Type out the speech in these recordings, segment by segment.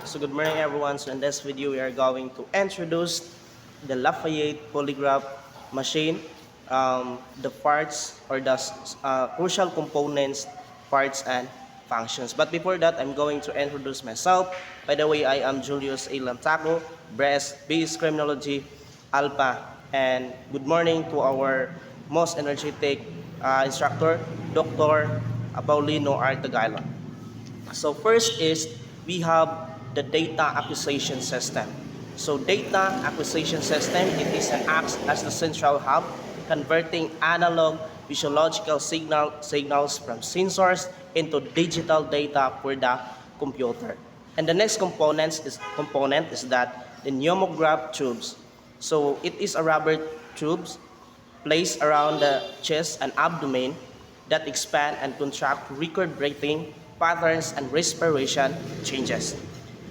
So good morning everyone. So in this video we are going to introduce the Lafayette polygraph machine, the parts or the crucial components, parts and functions. But before that, I'm going to introduce myself. By the way, I am Julius A. Lantaco, BS Criminology Alpha. And good morning to our most energetic instructor, Dr. Paulino Artagalo. So first is we have the data acquisition system. So data acquisition system, it is an acts as the central hub, converting analog physiological signals from sensors into digital data for the computer. And the next component is that the pneumograph tubes. So it is a rubber tubes placed around the chest and abdomen that expand and contract to record breathing patterns and respiration changes.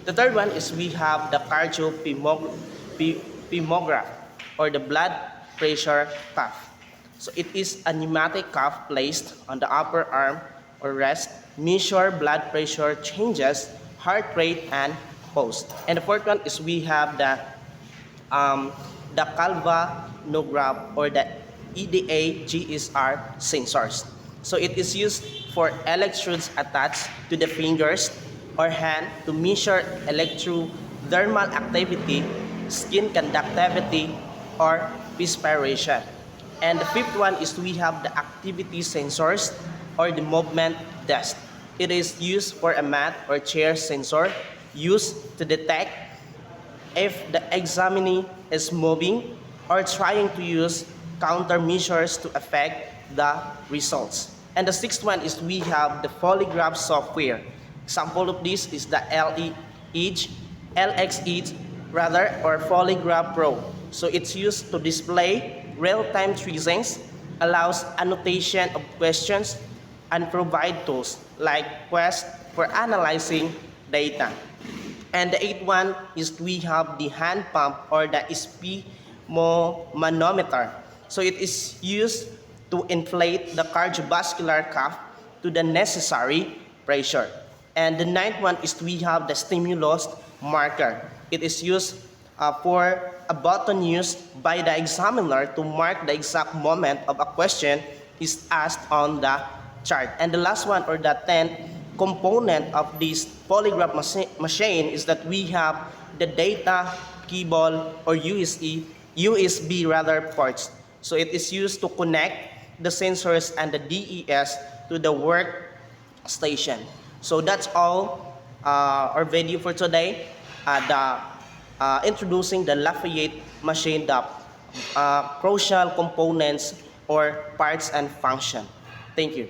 The third one is we have the cardiopulmonograph or the blood pressure cuff. So it is a pneumatic cuff placed on the upper arm or wrist, measure blood pressure changes, heart rate, and pulse. And the fourth one is we have the galvanograph or the EDA GSR sensors. So it is used for electrodes attached to the fingers or hand to measure electrodermal activity, skin conductivity, or respiration. And the fifth one is we have the activity sensors or the movement test. It is used for a mat or chair sensor used to detect if the examinee is moving or trying to use countermeasures to affect the results. And the sixth one is we have the polygraph software. Example of this is the LX Edge or Polygraph Pro. So it's used to display real-time tracings, allows annotation of questions, and provide tools like Quest for analyzing data. And the eighth one is we have the hand pump or the sphygmomanometer. So it is used to inflate the cardiovascular cuff to the necessary pressure. And the ninth one is we have the stimulus marker. It is used for a button used by the examiner to mark the exact moment of a question is asked on the chart. And the last one or the 10th component of this polygraph machine is that we have the data cable or USB ports. So it is used to connect the sensors and the DES to the workstation. So that's all our video for today. Introducing the Lafayette machine, the crucial components or parts and function. Thank you.